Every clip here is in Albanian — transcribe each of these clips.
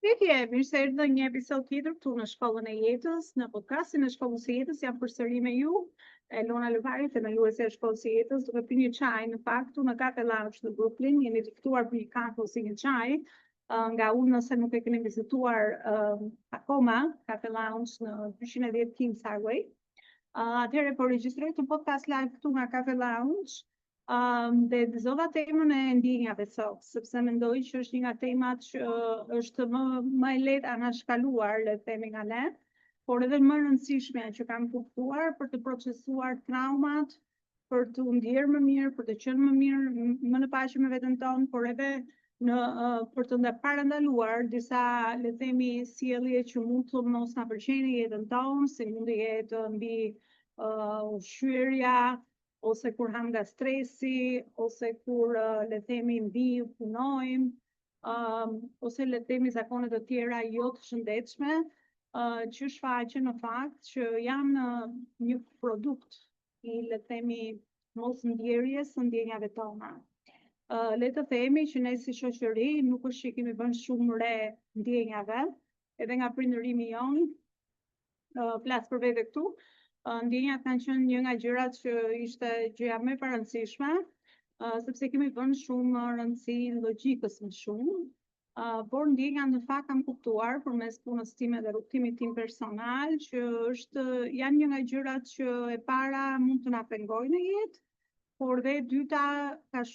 Mirë se erdhë një episod tjetër këtu në Shkollën e Jetës, në podcastin e Shkollës së Jetës. Jam përsëri me ju, Elona Lëvari, themeluese e Shkollës së Jetës, duke pirë një çaj në faktu në Cafe Lounge në Brooklyn. Jeni të ftuar për një kafe ose një çaj. Nga unë nëse nuk e keni vizituar akoma Cafe Lounge në 210 Kings Highway. Atëherë po regjistroj këtë podcast live këtu nga Cafe Lounge. Dhe dëzova temën e ndjenjave sot, sepse mendoj që është një nga temat që është më e lehtë anashkaluar, le të themi nga ne, por edhe më e rëndësishme që kam kuptuar për të procesuar traumat, për të ndjerë më mirë, për të qenë më mirë, më në paqe me veten tonë, por edhe për të parandaluar disa, le të themi, sjellje që mund të mos na pëlqejnë jetën tonë, si mund të jetë mbi ushqyerja, ose kur ham nga stresi, ose kur le themi mbi punojmë, ose le themi zakone të tjera jo të shëndetshme, që shfaqen në fakt që janë një produkt i le themi mos ndjerjes së ndjenjave tona. Le të themi që ne si shoqëri nuk është që kemi bërë shumë re ndjenjave, edhe nga prindërimi jon, flas për vete këtu. Ndjenjat kanë qenë një nga gjërat që ishte gjëja më e parëndësishme, sepse kemi vënë shumë rëndësi logjikës më shumë, por ndjenjat në fakt kam kuptuar përmes punës time dhe rrugtimit tim personal që janë një nga gjërat që e para mund të na pengojnë në jetë, por dhe e dyta kanë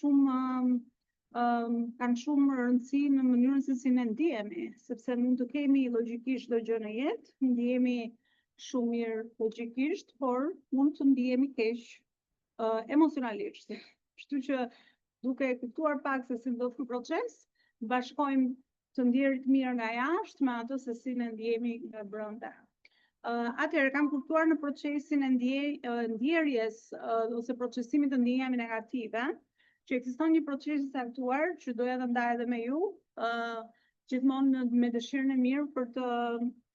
shumë rëndësi në mënyrën se si ne ndihemi, sepse mund të kemi logjikisht çdo gjë në jetë, ndihemi shumë mirë logjikisht, por mund të ndihemi keq emocionalisht. Kështu që duke kuptuar pak se si ndodh ky proces, bashkojmë të ndjerit mirë nga jashtë me atë se si ne ndihemi nga brenda. Atëherë kam kuptuar në procesin e ndjerjes ose procesimit të ndjenjave negative, që ekziston një proces i caktuar që doja ta ndaj edhe me ju, gjithmonë me dëshirën e mirë për të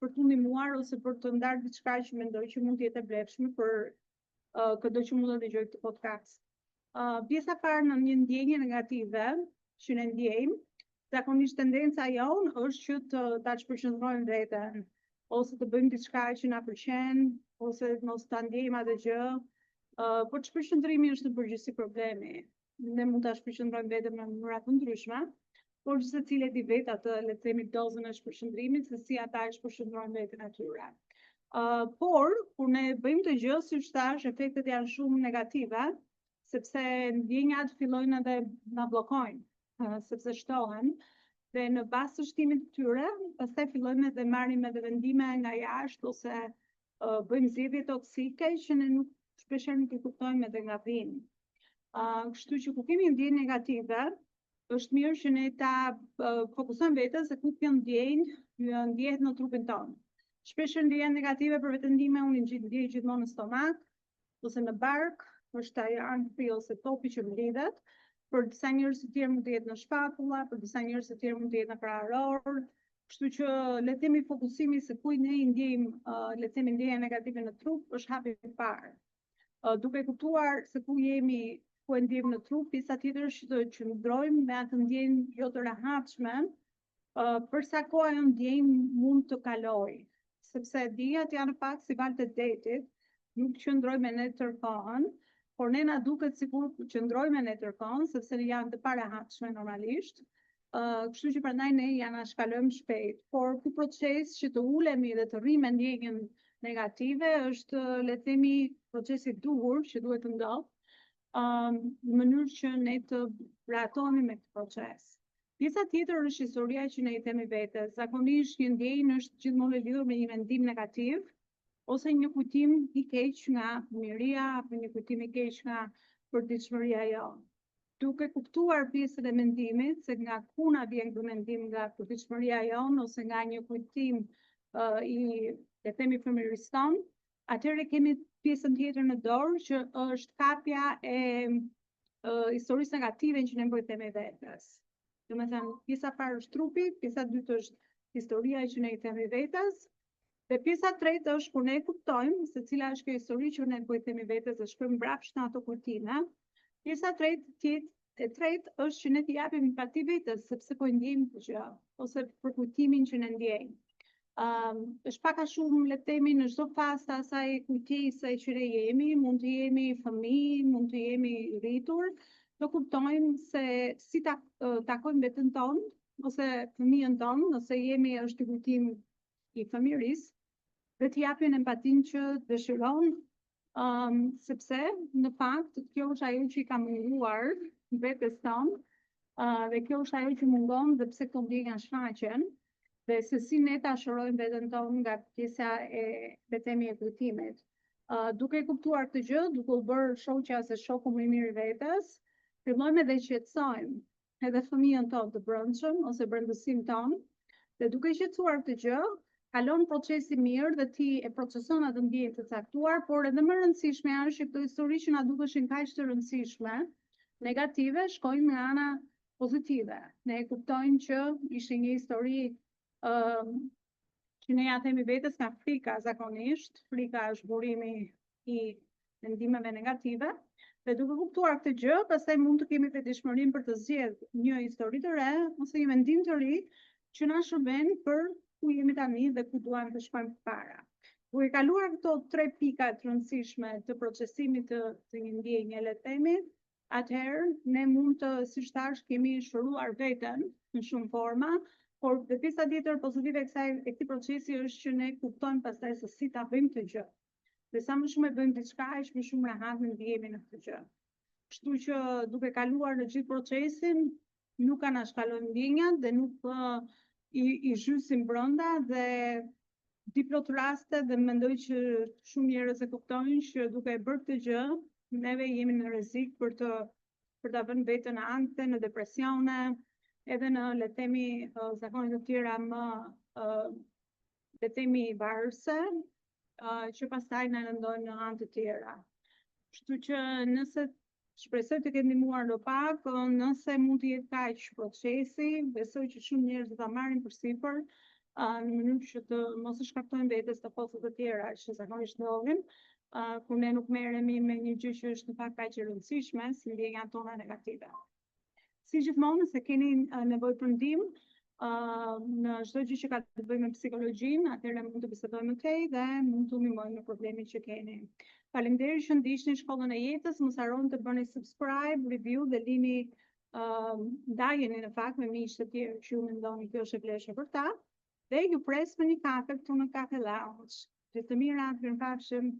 ndihmuar ose për të ndarë diçka që mendoj që mund të jetë e vlefshme për çdo që mund të dëgjoj këtë podcast. Pjesa parë në një ndjenje negative që ne ndjejmë, zakonisht tendenca jonë është që ta shpërqendrojmë veten, ose të bëjmë diçka që na pëlqen, ose mos ta ndjejmë atë gjë. Por shpërqendrimi është në përgjithësi problemi. Ne mund ta shpërqendrojmë veten në mënyra të ndryshme, por që secili di vetë atë, le të themi, dozën e shpërqendrimit, se si ata e shpërqendrojnë veten e tyre. Por, kur ne bëjmë të gjë, siç thash, efektet janë shumë negative, sepse ndjenjat fillojnë edhe na bllokojnë, sepse shtohen, dhe në bazë të shtimit të tyre, pastaj fillojmë edhe marrim edhe vendime nga jashtë ose bëjmë zgjedhje toksike që ne shpeshherë nuk i kuptojmë edhe nga vijnë. Kështu që kur kemi ndjenjë negative, është mirë që ne ta fokusojmë veten se ku kjo ndjehet në trupin tonë. Shpeshherë ndjenjat negative për vetëndime unë ndjej gjithmonë në stomak, ose në bark, është ai ankthi ose topi që mblidhet. Për disa njerëz të tjerë mund të jetë në shpatulla, për disa njerëz të tjerë mund të jetë në krahëror. Kështu që le të themi fokusimi se ku ne i ndjejmë, le të themi ndjenja negative në trup, është hapi i parë. Duke kuptuar se ku jemi, ku e ndjejmë në trup, pjesa tjetër është të qëndrojmë me atë ndjenjë jo të rehatshme, për sa kohë ajo ndjenjë mund të kalojë, sepse ndjenjat janë në fakt si valët e detit, nuk qëndrojmë me ne tërkohën, por ne na duket sikur qëndrojmë me ne tërkohën, sepse janë të parehatshme normalisht. Kështu që prandaj ne ja anashkalojmë shpejt, por ky proces që të ulemi dhe të rrimë me ndjenjën negative është, le të themi, procesi i duhur që duhet të ndodhë, në mënyrë që ne të ratohemi me këtë proces. Pjesa tjetër është historia që ne i themi vetes. Zakonisht një ndjenjë është gjithmonë e lidhur me një mendim negativ, ose një kujtim i keq nga miria, apo një kujtim i keq nga përditshmëria jonë. Duke kuptuar pjesën e mendimit, se nga ku na vjen ky mendim, nga përditshmëria jonë ose nga një kujtim le të themi fëmijërisë tonë, atëherë kemi pjesën tjetër në dorë që është kapja e historisë negative që ne po i themi vetes. Domethënë, pjesa parë është trupi, pjesa dytë është historia që ne i themi vetes, dhe pjesa tretë është kur ne kuptojmë se cila është kjo histori që ne po i themi vetes dhe shkojmë mbrapsht në ato kujtime. Pjesa tretë E tretë është që ne t'i japim empati vetes sepse po e ndjejmë këtë gjë, ose për kujtimin që ne ndjejmë. Është pak a shumë le të themi në çdo fazë të asaj kujtese që ne jemi, mund të jemi fëmijë, mund të jemi rritur, do kuptojmë se si takojmë veten tonë ose fëmijën tonë, nëse jemi është i kujtim i fëmijërisë, dhe t'i japin empatinë që dëshiron, sepse në fakt kjo është ajo që i ka munguar vetes tonë, dhe kjo është ajo që mungon dhe pse këto ndjenja shfaqen, dhe se si ne ta shërojmë veten tonë nga pjesa e le të themi e kujtimit. Duke kuptuar këtë gjë, duke u bërë shoqja se shoku më i mirë i vetes, fillojmë edhe qetësojmë edhe fëmijën tonë të brendshëm ose brendësinë tonë, dhe duke qetësuar këtë gjë, kalon procesi mirë dhe ti e proceson atë ndjenjë të caktuar, por edhe më rëndësishme është që këto histori që na dukeshin kaq të rëndësishme, negative, shkojnë në ana pozitive. Ne e kuptojmë që ishte një histori që ne ja themi vetes nga frika zakonisht, frika është burimi i mendimeve negative, dhe duke kuptuar këtë gjë, pastaj mund të kemi pritshmërinë për të zgjedhur një histori të re ose një mendim të ri që na shërben për ku jemi tani dhe ku duam të shkojmë përpara. Duke kaluar këto 3 pika të rëndësishme të procesimit të një ndjenje, le të themi, atëherë ne mund të, siç thash, kemi shëruar veten në shumë forma, por dhe pjesa tjetër pozitive e këtij procesi është që ne kuptojmë pastaj se si ta bëjmë këtë gjë. Dhe sa më shumë e bëjmë diçka, aq më shumë rehat ne ndihemi në këtë gjë. Kështu që duke kaluar në gjithë procesin, nuk anashkalojmë ndjenjat dhe nuk i zhysim brenda, dhe di plot raste dhe mendoj që shumë njerëz e kuptojnë që duke e bërë këtë gjë, neve jemi në rrezik për ta vënë veten në ankth, në depresione, edhe në le të themi zakone të tjera më le të themi varëse, që pastaj na lëndojnë në anë të tjera. Kështu që nëse shpresoj të ketë ndihmuar ndo pak, nëse mund të jetë kaq procesi, besoj që shumë njerëz do ta marrin përsipër, në mënyrë që të mos e shkaktojnë vetes të posa të tjera që zakonisht ndodhin, kur ne nuk merremi me një gjë që është në fakt kaq e rëndësishme si ndjenjat tona negative. Si gjithmonë, nëse keni nevojë për ndihmë në çdo gjë që ka të bëjë me psikologjinë, atëherë mund të bisedojmë me tej dhe mund të ndihmojmë në problemin që keni. Faleminderit që ndiqni Shkollën e Jetës, mos harroni të bëni subscribe, review dhe lini ndajeni në fakt me miqtë të tjerë që ju mendoni kjo është e vlefshme për ta, dhe ju pres me një kafe këtu në Cafe Lounge. Gjithë të mirat, mirëpafshim.